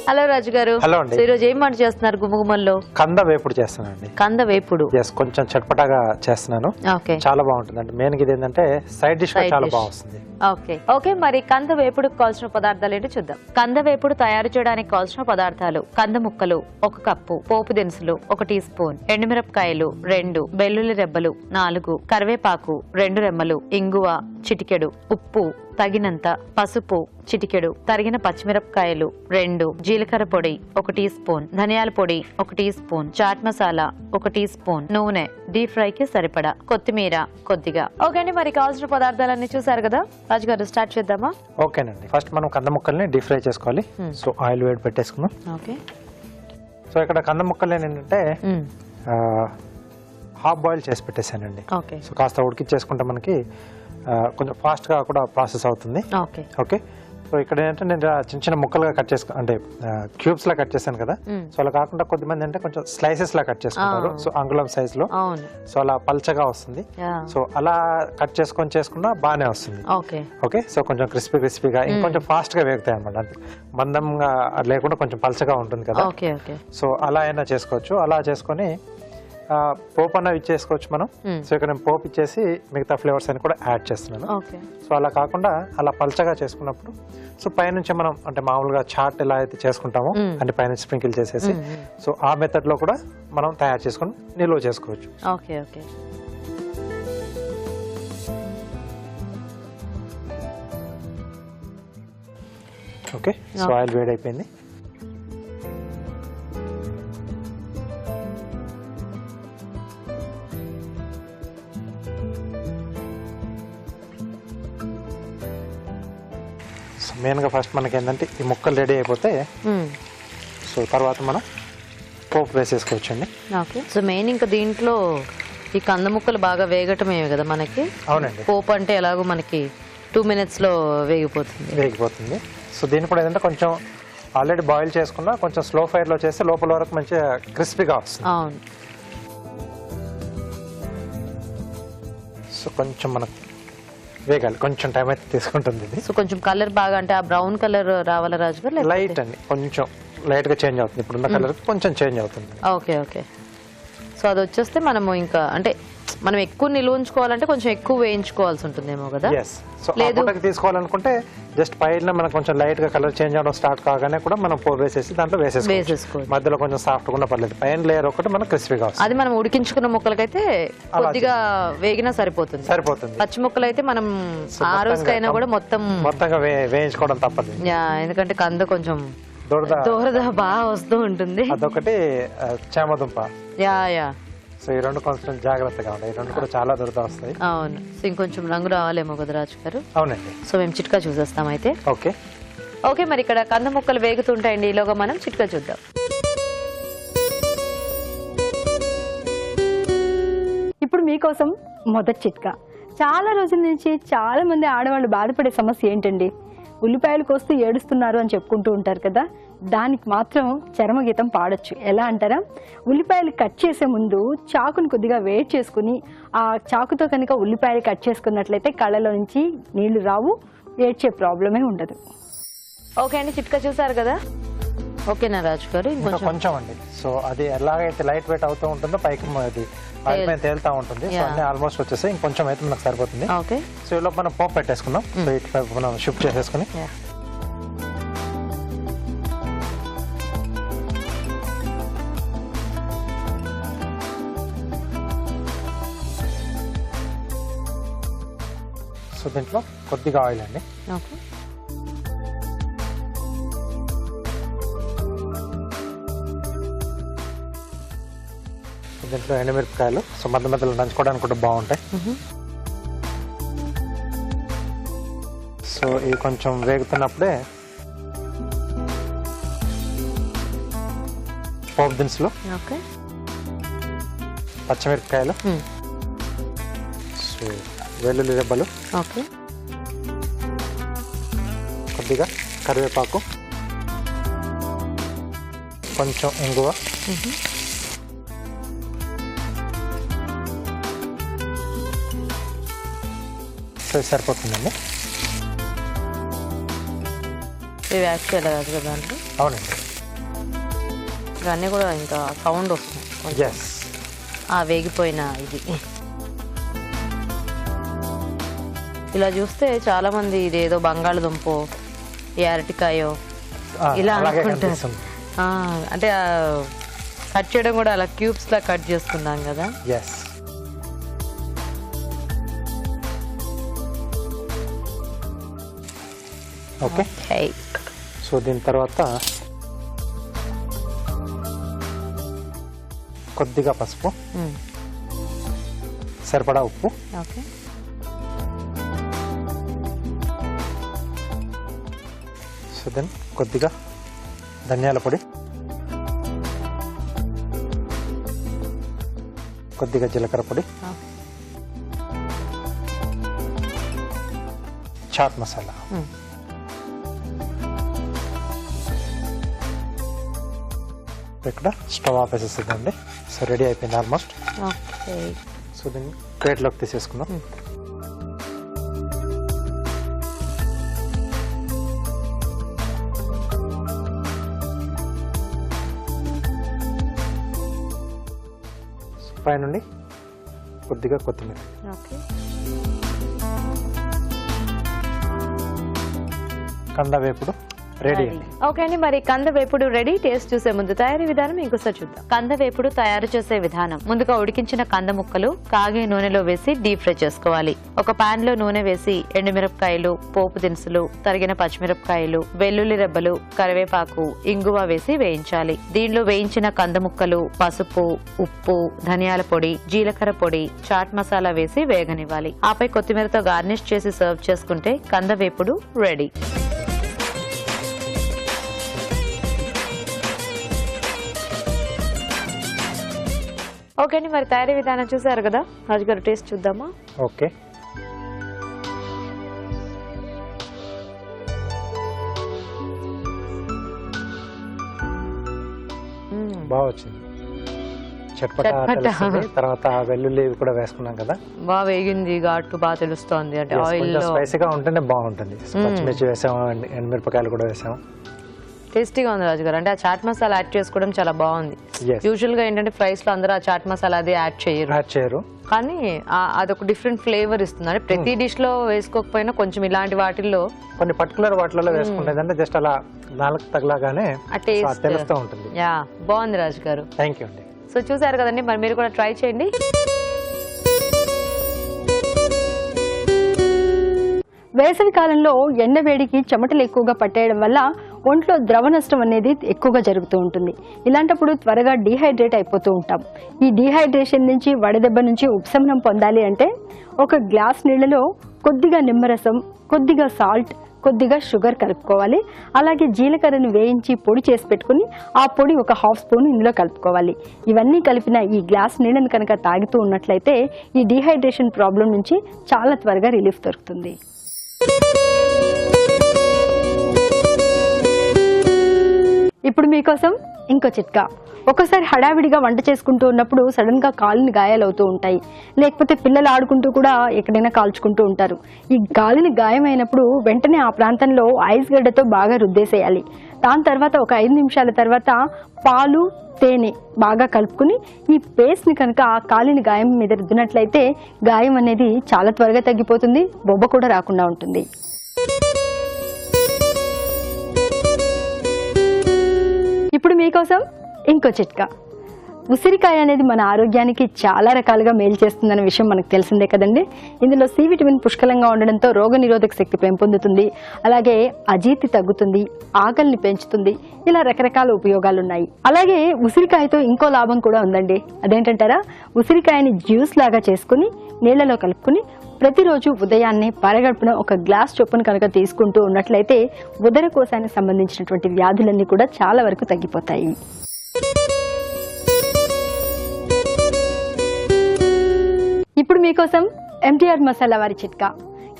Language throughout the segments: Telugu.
హలో రాజు గారు. హలో అండి. ఈ రోజు ఏం వంట చేస్తున్నారు గుమగుమల్లో? కంద వేపుడు చేస్తానండి. కంద వేపుడు. yes కొంచెం చట్పటాగా చేస్తున్నాను. ఓకే, చాలా బాగుంటుంది అండి. మెయిన్ గా ఇది ఏంటంటే సైడ్ డిష్ చాలా బాగుంటుంది. ఓకే ఓకే మరి కంద వేపుడుకు కావాల్సిన పదార్థాలు ఏంటో చూద్దాం. కంద వేపుడు తయారు చేయడానికి కావాల్సిన పదార్థాలు: కంద ముక్కలు 1 కప్పు, పోపు దినుసులు 1 టీ స్పూన్, ఎండుమిరపకాయలు 2, వెల్లుల్లి రెబ్బలు 4, కరివేపాకు 2 రెమ్మలు, ఇంగువ చిటికెడు, ఉప్పు తగినంత, పసుపు చిటికెడు, తరిగిన పచ్చిమిరపకాయలు 2, జీలకర్ర పొడి 1 టీ స్పూన్, ధనియాల పొడి 1 teaspoon, chaat masala 1 teaspoon, నూనె, డీప్ ఫ్రై కి సరిపడా, కొత్తిమీర కొద్దిగా. ఓకే అండి, మరి కావాల్సిన పదార్థాలన్నీ చూసారు కదా రాజుగారు, స్టార్ట్ చేద్దామా? ఓకేనండి. ఫస్ట్ మనం కంద ముక్కల్ని డీప్ ఫ్రై చేసుకోవాలి. సో ఆయిల్ వేడి పెట్టేసుకుందాం. ఓకే. సో ఇక్కడ కంద ముక్కలు ఏంటంటే హాఫ్ బాయిల్ చేసి పెట్టేశానండి. ఓకే. సో కాస్త ఉడికిచ్చేసుకుంటే మనకి కొంచెం ఫాస్ట్గా కూడా ప్రాసెస్ అవుతుంది. Okay okay. సో ఇక్కడ ఏంటంటే నేను చిన్న చిన్న ముక్కలుగా కట్ చేసుకో అంటే క్యూబ్స్ లా కట్ చేశాను కదా. సో అలా కాకుండా కొద్దిమంది అంటే కొంచెం స్లైసెస్ లా కట్ చేసుకుంటారు. సో అంగుళం సైజ్ లో. సో అలా పల్చగా వస్తుంది. సో అలా కట్ చేసుకున్నా బాగానే వస్తుంది. Okay okay. సో కొంచెం క్రిస్పీగా ఇంకొంచెం ఫాస్ట్ గా వేగుతాయి అనమాట. మందంగా లేకుండా కొంచెం పల్చగా ఉంటుంది కదా. సో అలా అయినా చేసుకోవచ్చు. అలా చేసుకొని పోపు అన్న ఇచ్చేసుకోవచ్చు మనం. సో ఇక్కడ నేను పోపు ఇచ్చేసి మిగతా ఫ్లేవర్స్ అని కూడా యాడ్ చేస్తున్నాను. సో అలా కాకుండా అలా పల్చగా చేసుకున్నప్పుడు సో పైనుంచి మనం అంటే మామూలుగా చాట్ ఎలా అయితే చేసుకుంటామో అంటే పైన స్ప్రింకిల్ చేసేసి సో ఆ మెథడ్ లో కూడా మనం తయారు చేసుకొని నిల్వ చేసుకోవచ్చు. Okay okay. Okay. So oil వేడి అయిపోయింది. మెయిన్ గా ఫస్ట్ మనకి ఏంటంటే ఈ ముక్కలు రెడీ అయిపోతే సో తర్వాత మనం పోపు వేసేసుకోవచ్చు అండి. ఓకే. సో మెయిన్ ఇంకా దీంట్లో ఈ కంద ముక్కలు బాగా వేగటమే కదా మనకి. అవునండి. పోపు అంటే ఎలాగో మనకి 2 minutes లో వేగిపోతుంది. సో దీన్ని కూడా ఏంటంటే కొంచెం ఆల్రెడీ బాయిల్ చేసుకున్నా కొంచెం స్లో ఫైర్ లో చేస్తే లోపల వరకు మంచిగా క్రిస్పీగా వస్తుంది. అవును. సో కొంచెం మనకు వేగాలి, కొంచెం టైం అయితే తీసుకుంటుంది ఇది. సో కొంచెం కలర్ బాగా అంటే ఆ బ్రౌన్ కలర్ రావాలా రాజు గారు? లైట్ అండి, కొంచెం లైట్ గా చేంజ్ అవుతుంది. ఇప్పుడున్న కలర్ కొంచెం చేంజ్ అవుతుంది. Okay okay. సో అది వచ్చేస్తే మనము ఇంకా అంటే మనం ఎక్కువ నిల్వ ఉంచుకోవాలంటే కొంచెం ఎక్కువ వేయించుకోవాల్సి ఉంటుందేమో కదా. సో తీసుకోవాలనుకుంటే జస్ట్ పైన మనకు కొంచెం లైట్ గా కలర్ చేంజ్ అవడం స్టార్ట్ కాగానే కూడా మనం పోపు వేసేసి దాంట్లో వేసేసుకోవచ్చు. మధ్యలో కొంచెం సాఫ్ట్ గా పర్లేదు, పైన లేయర్ ఒకటి మనకు క్రిస్పీగా వస్తుంది. అది మనం ఉడికించుకున్న ముక్కలకైతే కొద్దిగా వేగినా సరిపోతుంది. పచ్చి ముక్కలు అయితే మనం ఆ రోజుకైనా కూడా మొత్తంగా వేయించుకోవడం తప్పదు. ఎందుకంటే కంద కొంచెం దూరద బాగా వస్తూ ఉంటుంది. అదొకటి చామదుంప. యా. సో ఈ రెండు కొంచెం జాగ్రత్తగా ఉంటాయి. ఈ రెండు కూడా చాలా దూరద వస్తాయి. అవును. సో ఇంకొంచెం రంగు రావాలేమో కదా రాజు గారు. అవునండి. సో మేము చిట్కా చూసేస్తాం అయితే. Okay okay. మరి ఇక్కడ కంద ముక్కలు వేగుతుంటాయండి, ఈలోగా మనం చిట్కా చూద్దాం. ఇప్పుడు మీకోసం మొదటి చిట్కా. చాలా రోజుల నుంచి చాలా మంది ఆడవాళ్ళు బాధపడే సమస్య ఏంటండి? ఉల్లిపాయలు కోస్తూ ఏడుస్తున్నారు అని చెప్పుకుంటూ ఉంటారు కదా. దానికి మాత్రం చరమగీతం పాడొచ్చు. ఎలా అంటారా? ఉల్లిపాయలు కట్ చేసే ముందు చాకుని కొద్దిగా వేడి చేసుకుని ఆ చాకుతో కనుక ఉల్లిపాయలు కట్ చేసుకున్నట్లయితే కళ్ళలో నుంచి నీళ్లు రావు, ఏడ్చే ప్రాబ్లమే ఉండదు. ఓకే అండి, చిట్కా చూసారు కదా. ఓకేనా రాజు గారు? కొంచెం అండి. సో అది ఎలాగైతే లైట్ వెయిట్ అవుతూ ఉంటుందో పైకి అది ఆయిల్ పైన తేలుతా ఉంటుంది. సో అన్ని ఆల్మోస్ట్ వచ్చేసాయి. ఇంకొంచెం అయితే మనకు సరిపోతుంది. ఓకే. సో ఇలా మనం పోపు పెట్టేసుకుందాం. సో ఇటు మనం షిఫ్ట్ చేసేసుకుని సో దీంట్లో కొద్దిగా ఆయిల్ అండి. ఓకే. దీంట్లో ఎండుమిరపకాయలు సో మధ్యలో నంచుకోవడానికి కూడా బాగుంటాయి. సో ఇవి కొంచెం వేగుతున్నప్పుడే పోపు దినుసులు, పచ్చిమిరపకాయలు, సో వెల్లుల్లి రెబ్బలు, కొద్దిగా కరివేపాకు, కొంచెం ఇంగువ, సో సరిపోతుందండి. ఇవి యాడ్ చేయాలి కదా దాంట్లో? అవునండి. ఇంకా అన్నీ కూడా ఇంకా సౌండ్ వస్తుంది. ఎస్, వేగిపోయిన ఇది. ఇలా చూస్తే చాలా మంది ఇదేదో బంగాళదుంపో ఈ అరటికాయో ఇలా అనుకుంటారు. అంటే కట్ చేయడం కూడా అలా క్యూబ్స్ లా కట్ చేసుకున్నాం కదా. Yes, okay. సో దీని తర్వాత కొద్దిగా పసుపు, సరిపడా ఉప్పు, ఓకే, సో దెన్ కొద్దిగా ధనియాల పొడి, కొద్దిగా జీలకర్ర పొడి, చాట్ మసాలా, ఇక్కడ స్టవ్ ఆపేసేస్తుందండి. సో రెడీ అయిపోయింది ఆల్మోస్ట్. సో దీన్ని ప్లేట్లోకి తీసేసుకుందాం. పైనుండి కొద్దిగా కొత్తిమీర. కంద వేపుడు రెడీ. ఓకే అండి, మరి కంద వేపుడు రెడీ. టేస్ట్ చూసే ముందు తయారీ విధానం ఇంకోసారి చూద్దాం. కంద వేపుడు తయారు చేసే విధానం: ముందుగా ఉడికించిన కంద ముక్కలు కాగే నూనెలో వేసి డీప్ ఫ్రై చేసుకోవాలి. ఒక పాన్ లో నూనె వేసి ఎండుమిరపకాయలు, పోపు దినుసులు, తరిగిన పచ్చిమిరపకాయలు, వెల్లుల్లి రెబ్బలు, కరివేపాకు, ఇంగువ వేసి వేయించాలి. దీనిలో వేయించిన కంద ముక్కలు, పసుపు, ఉప్పు, ధనియాల పొడి, జీలకర్ర పొడి, చాట్ మసాలా వేసి వేగనివ్వాలి. ఆపై కొత్తిమీరతో గార్నిష్ చేసి సర్వ్ చేసుకుంటే కంద వేపుడు రెడీ. ఓకే అండి, మరి తయారీ విధానం చూసారు కదా. రాజు గారు టేస్ట్ చూద్దామా? ఓకే, బాగా వచ్చింది. చట్పటా తెలుస్తుంది. తర్వాత వెల్లుల్లి కూడా వేసుకున్నాం కదా, బాగా వేగింది. ఘాటు బాగా తెలుస్తోంది. అంటే ఆయిల్ స్పైసీగా ఉంటేనే బాగుంటుంది. పచ్చిమిర్చి వేసాము, ఎండుమిరపకాయలు కూడా వేసాము. టేస్టీగా ఉంది రాజు గారు. అంటే ఆ చాట్ మసాలా యాడ్ చేసుకోవడం చాలా బాగుంది. యూజువల్ గా ఏంటంటే ఫ్రైస్ లో అందరూ ఆ చాట్ మసాలా అది యాడ్ చేయరు, కానీ అదొక డిఫరెంట్ ఫ్లేవర్ ఇస్తుంది. అంటే ప్రతి డిష్ లో వేసుకోకపోయినా కొంచెం ఇలాంటి వాటిల్లో కొన్ని పర్టికులర్ వాటిలో వేసుకుంటే జస్ట్ అలా నాలుగు తగలాగానే తెలుస్తూ ఉంటుంది. యా, బాగుంది రాజు గారు. థ్యాంక్ యూ అండి. సో చూసారు కదండి, మరి మీరు కూడా ట్రై చేయండి. వేసవి కాలంలో ఎండ వేడికి చెమటలు ఎక్కువగా పట్టేయడం వల్ల ఒంట్లో ద్రవ నష్టం అనేది ఎక్కువగా జరుగుతూ ఉంటుంది. ఇలాంటప్పుడు త్వరగా డీహైడ్రేట్ అయిపోతూ ఉంటాం. ఈ డీహైడ్రేషన్ నుంచి, వడదెబ్బ నుంచి ఉపశమనం పొందాలి అంటే ఒక గ్లాస్ నీళ్ళలో కొద్దిగా నిమ్మరసం, కొద్దిగా సాల్ట్, కొద్దిగా షుగర్ కలుపుకోవాలి. అలాగే జీలకర్రను వేయించి పొడి చేసి పెట్టుకుని ఆ పొడి ఒక హాఫ్ స్పూన్ ఇందులో కలుపుకోవాలి. ఇవన్నీ కలిపిన ఈ గ్లాస్ నీళ్ళని కనుక తాగుతూ ఉన్నట్లయితే ఈ డీహైడ్రేషన్ ప్రాబ్లం నుంచి చాలా త్వరగా రిలీఫ్ దొరుకుతుంది. ఇప్పుడు మీకోసం ఇంకో చిట్కా. ఒక్కోసారి హడావిడిగా వంట చేసుకుంటూ ఉన్నప్పుడు సడన్ గా కాలిని గాయాలవుతూ ఉంటాయి. లేకపోతే పిల్లలు ఆడుకుంటూ కూడా ఎక్కడైనా కాల్చుకుంటూ ఉంటారు. ఈ కాలిని గాయమైనప్పుడు వెంటనే ఆ ప్రాంతంలో ఐస్ గడ్డతో బాగా రుద్దేసేయాలి. దాని తర్వాత ఒక 5 నిమిషాల తర్వాత పాలు, తేనె బాగా కలుపుకుని ఈ పేస్ట్ని కనుక ఆ కాలిని గాయం మీద రుద్దినట్లయితే గాయం అనేది చాలా త్వరగా తగ్గిపోతుంది. బొబ్బ కూడా రాకుండా ఉంటుంది. ఇప్పుడు మీకోసం ఇంకో చిట్కా. ఉసిరికాయ అనేది మన ఆరోగ్యానికి చాలా రకాలుగా మేలు చేస్తుందన్న విషయం మనకు తెలిసిందే కదండి. ఇందులో సి విటమిన్ పుష్కలంగా ఉండడంతో రోగనిరోధక శక్తి పెంపొందుతుంది. అలాగే అజీర్తి తగ్గుతుంది, ఆకలిని పెంచుతుంది. ఇలా రకరకాల ఉపయోగాలు ఉన్నాయి. అలాగే ఉసిరికాయతో ఇంకో లాభం కూడా ఉందండి. అదేంటంటారా? ఉసిరికాయని జ్యూస్ లాగా చేసుకుని నీళ్లలో కలుపుకుని ప్రతిరోజు ఉదయాన్నే పరగడుపున ఒక గ్లాస్ చొప్పున కనుక తీసుకుంటూ ఉన్నట్లయితే ఉదరకోశానికి సంబంధించినటువంటి వ్యాధులన్నీ కూడా చాలా వరకు తగ్గిపోతాయి. ఇప్పుడు మీకోసం ఎంటీఆర్ మసాలా వారి చిట్కా.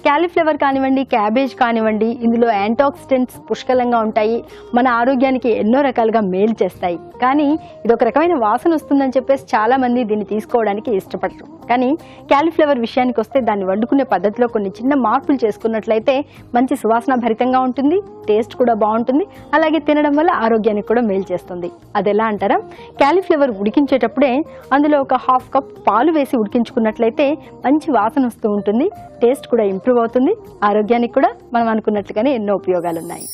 క్యాలీఫ్లవర్ కానివ్వండి, క్యాబేజ్ కానివ్వండి, ఇందులో యాంటాక్సిడెంట్స్ పుష్కలంగా ఉంటాయి, మన ఆరోగ్యానికి ఎన్నో రకాలుగా మేలు చేస్తాయి. కానీ ఇది ఒక రకమైన వాసన వస్తుందని చెప్పేసి చాలా మంది దీన్ని తీసుకోవడానికి ఇష్టపడరు. కానీ క్యాలీఫ్లవర్ విషయానికి వస్తే దాన్ని వండుకునే పద్ధతిలో కొన్ని చిన్న మార్పులు చేసుకున్నట్లయితే మంచి సువాసన భరితంగా ఉంటుంది, టేస్ట్ కూడా బాగుంటుంది, అలాగే తినడం వల్ల ఆరోగ్యానికి కూడా మేలు చేస్తుంది. అది ఎలా అంటారా, క్యాలీఫ్లవర్ ఉడికించేటప్పుడే అందులో ఒక 1/2 కప్ పాలు వేసి ఉడికించుకున్నట్లయితే మంచి వాసన వస్తూ ఉంటుంది, టేస్ట్ కూడా ఇంప్రూవ్ అవుతుంది, ఆరోగ్యానికి కూడా మనం అనుకున్నట్లుగానే ఎన్నో ఉపయోగాలు ఉన్నాయి.